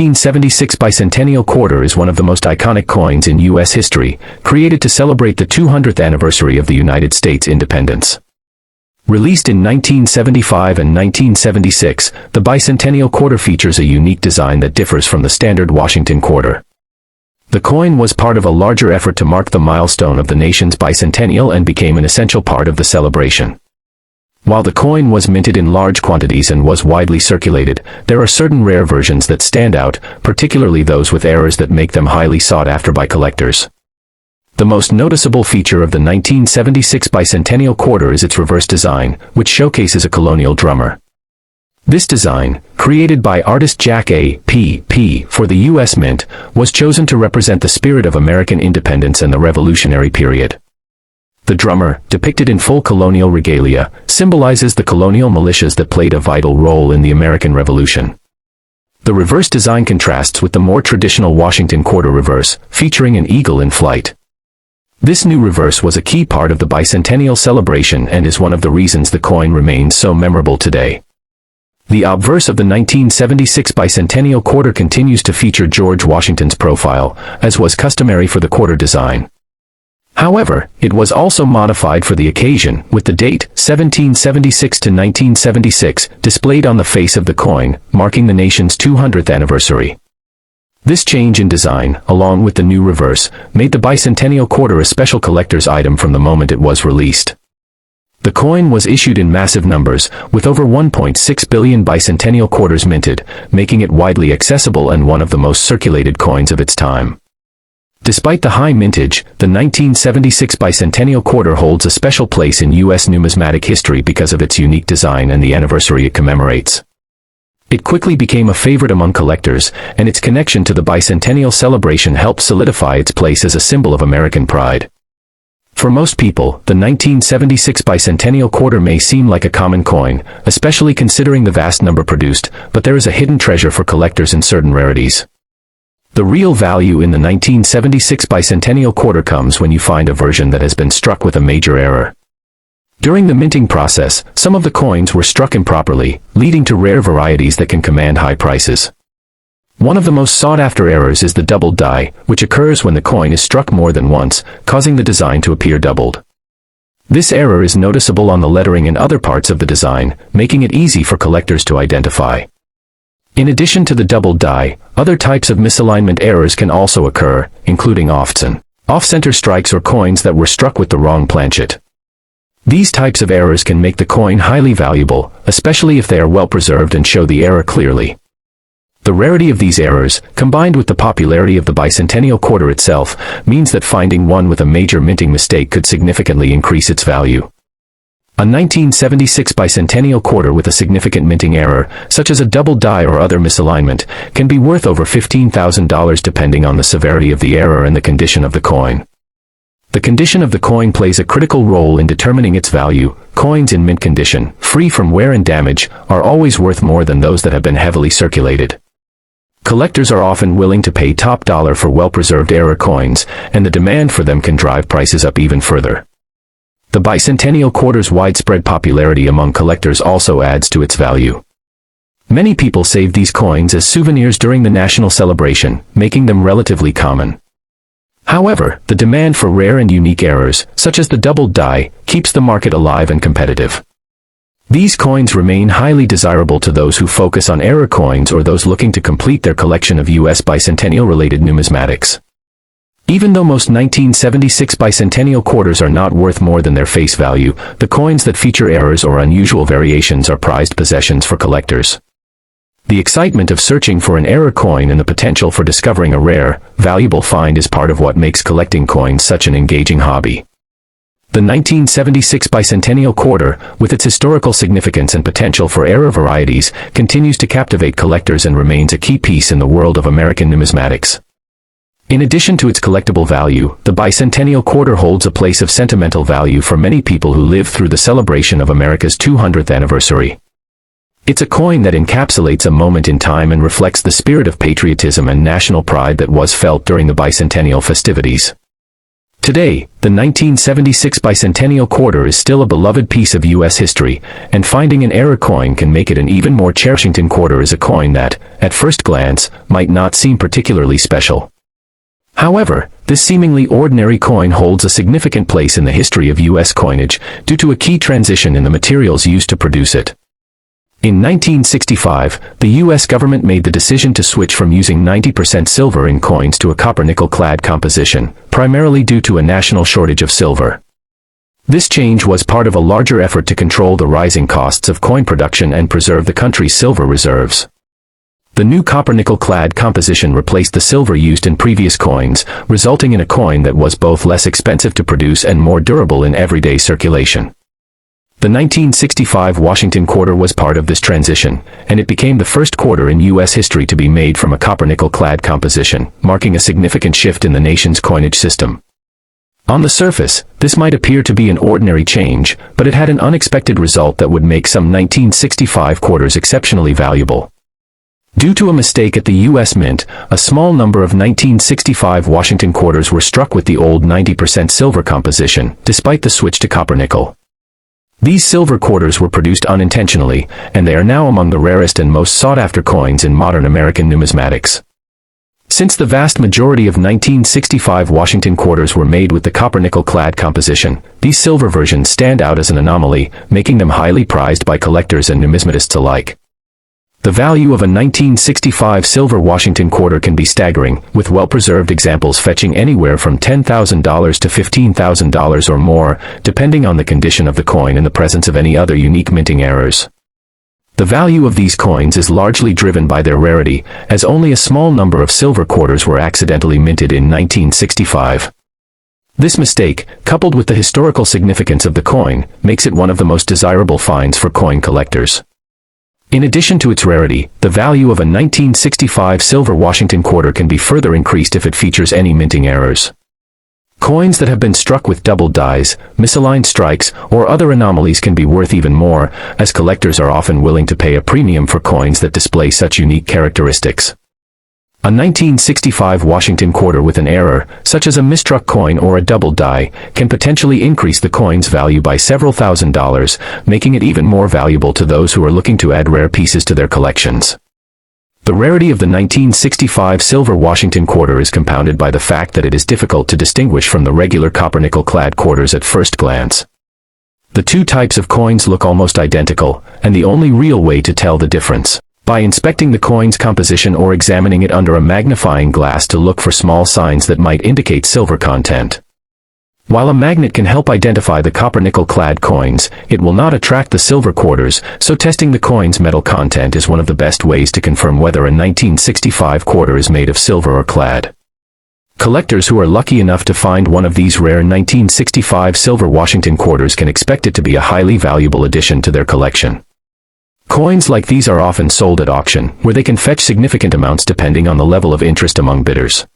1976 bicentennial quarter is one of the most iconic coins in U.S. history, created to celebrate the 200th anniversary of the United States independence. Released in 1975 and 1976, the bicentennial quarter features a unique design that differs from the standard Washington quarter. The coin was part of a larger effort to mark the milestone of the nation's bicentennial and became an essential part of the celebration. While the coin was minted in large quantities and was widely circulated, there are certain rare versions that stand out, particularly those with errors that make them highly sought after by collectors. The most noticeable feature of the 1976 bicentennial quarter is its reverse design, which showcases a colonial drummer. This design, created by artist Jack A. P. for the U.S. Mint, was chosen to represent the spirit of American independence and the Revolutionary period. The drummer, depicted in full colonial regalia, symbolizes the colonial militias that played a vital role in the American Revolution. The reverse design contrasts with the more traditional Washington quarter reverse, featuring an eagle in flight. This new reverse was a key part of the bicentennial celebration and is one of the reasons the coin remains so memorable today. The obverse of the 1976 bicentennial quarter continues to feature George Washington's profile, as was customary for the quarter design. However, it was also modified for the occasion, with the date, 1776 to 1976, displayed on the face of the coin, marking the nation's 200th anniversary. This change in design, along with the new reverse, made the bicentennial quarter a special collector's item from the moment it was released. The coin was issued in massive numbers, with over 1.6 billion bicentennial quarters minted, making it widely accessible and one of the most circulated coins of its time. Despite the high mintage, the 1976 bicentennial quarter holds a special place in U.S. numismatic history because of its unique design and the anniversary it commemorates. It quickly became a favorite among collectors, and its connection to the bicentennial celebration helped solidify its place as a symbol of American pride. For most people, the 1976 bicentennial quarter may seem like a common coin, especially considering the vast number produced, but there is a hidden treasure for collectors in certain rarities. The real value in the 1976 bicentennial quarter comes when you find a version that has been struck with a major error. During the minting process, some of the coins were struck improperly, leading to rare varieties that can command high prices. One of the most sought-after errors is the doubled die, which occurs when the coin is struck more than once, causing the design to appear doubled. This error is noticeable on the lettering and other parts of the design, making it easy for collectors to identify. In addition to the doubled die, other types of misalignment errors can also occur, including off-center strikes or coins that were struck with the wrong planchet. These types of errors can make the coin highly valuable, especially if they are well preserved and show the error clearly. The rarity of these errors, combined with the popularity of the bicentennial quarter itself, means that finding one with a major minting mistake could significantly increase its value. A 1976 bicentennial quarter with a significant minting error, such as a double die or other misalignment, can be worth over $15,000 depending on the severity of the error and the condition of the coin. The condition of the coin plays a critical role in determining its value. Coins in mint condition, free from wear and damage, are always worth more than those that have been heavily circulated. Collectors are often willing to pay top dollar for well-preserved error coins, and the demand for them can drive prices up even further. The bicentennial quarter's widespread popularity among collectors also adds to its value. Many people save these coins as souvenirs during the national celebration, making them relatively common. However, the demand for rare and unique errors, such as the doubled die, keeps the market alive and competitive. These coins remain highly desirable to those who focus on error coins or those looking to complete their collection of U.S. bicentennial-related numismatics. Even though most 1976 bicentennial quarters are not worth more than their face value, the coins that feature errors or unusual variations are prized possessions for collectors. The excitement of searching for an error coin and the potential for discovering a rare, valuable find is part of what makes collecting coins such an engaging hobby. The 1976 bicentennial quarter, with its historical significance and potential for error varieties, continues to captivate collectors and remains a key piece in the world of American numismatics. In addition to its collectible value, the bicentennial quarter holds a place of sentimental value for many people who lived through the celebration of America's 200th anniversary. It's a coin that encapsulates a moment in time and reflects the spirit of patriotism and national pride that was felt during the bicentennial festivities. Today, the 1976 bicentennial quarter is still a beloved piece of U.S. history, and finding an error coin can make it an even more cherished. Washington quarter is a coin that, at first glance, might not seem particularly special. However, this seemingly ordinary coin holds a significant place in the history of U.S. coinage due to a key transition in the materials used to produce it. In 1965, the U.S. government made the decision to switch from using 90% silver in coins to a copper-nickel clad composition, primarily due to a national shortage of silver. This change was part of a larger effort to control the rising costs of coin production and preserve the country's silver reserves. The new copper-nickel clad composition replaced the silver used in previous coins, resulting in a coin that was both less expensive to produce and more durable in everyday circulation. The 1965 Washington quarter was part of this transition, and it became the first quarter in U.S. history to be made from a copper-nickel clad composition, marking a significant shift in the nation's coinage system. On the surface, this might appear to be an ordinary change, but it had an unexpected result that would make some 1965 quarters exceptionally valuable. Due to a mistake at the U.S. Mint, a small number of 1965 Washington quarters were struck with the old 90% silver composition, despite the switch to copper-nickel. These silver quarters were produced unintentionally, and they are now among the rarest and most sought-after coins in modern American numismatics. Since the vast majority of 1965 Washington quarters were made with the copper-nickel clad composition, these silver versions stand out as an anomaly, making them highly prized by collectors and numismatists alike. The value of a 1965 silver Washington quarter can be staggering, with well-preserved examples fetching anywhere from $10,000 to $15,000 or more, depending on the condition of the coin and the presence of any other unique minting errors. The value of these coins is largely driven by their rarity, as only a small number of silver quarters were accidentally minted in 1965. This mistake, coupled with the historical significance of the coin, makes it one of the most desirable finds for coin collectors. In addition to its rarity, the value of a 1965 silver Washington quarter can be further increased if it features any minting errors. Coins that have been struck with doubled dies, misaligned strikes, or other anomalies can be worth even more, as collectors are often willing to pay a premium for coins that display such unique characteristics. A 1965 Washington quarter with an error, such as a misstruck coin or a doubled die, can potentially increase the coin's value by several $1,000s, making it even more valuable to those who are looking to add rare pieces to their collections. The rarity of the 1965 silver Washington quarter is compounded by the fact that it is difficult to distinguish from the regular copper-nickel clad quarters at first glance. The two types of coins look almost identical, and the only real way to tell the difference, by inspecting the coin's composition or examining it under a magnifying glass to look for small signs that might indicate silver content. While a magnet can help identify the copper-nickel clad coins, it will not attract the silver quarters, so testing the coin's metal content is one of the best ways to confirm whether a 1965 quarter is made of silver or clad. Collectors who are lucky enough to find one of these rare 1965 silver Washington quarters can expect it to be a highly valuable addition to their collection. Coins like these are often sold at auction, where they can fetch significant amounts depending on the level of interest among bidders.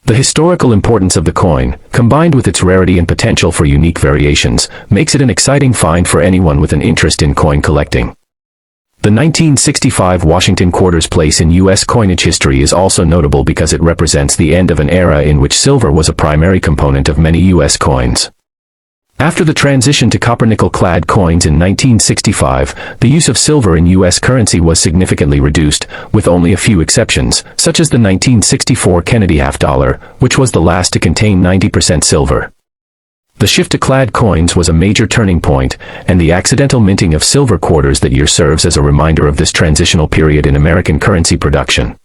The historical importance of the coin, combined with its rarity and potential for unique variations, makes it an exciting find for anyone with an interest in coin collecting. The 1965 Washington quarter's place in U.S. coinage history is also notable because it represents the end of an era in which silver was a primary component of many U.S. coins. After the transition to copper-nickel clad coins in 1965, the use of silver in U.S. currency was significantly reduced, with only a few exceptions, such as the 1964 Kennedy half-dollar, which was the last to contain 90% silver. The shift to clad coins was a major turning point, and the accidental minting of silver quarters that year serves as a reminder of this transitional period in American currency production.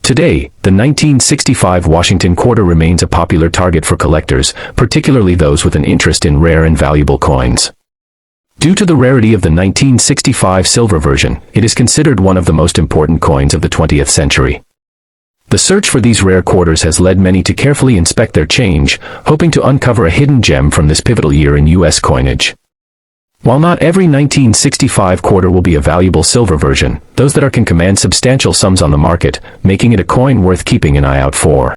Today, the 1965 Washington quarter remains a popular target for collectors, particularly those with an interest in rare and valuable coins. Due to the rarity of the 1965 silver version, it is considered one of the most important coins of the 20th century. The search for these rare quarters has led many to carefully inspect their change, hoping to uncover a hidden gem from this pivotal year in U.S. coinage. While not every 1965 quarter will be a valuable silver version, those that are can command substantial sums on the market, making it a coin worth keeping an eye out for.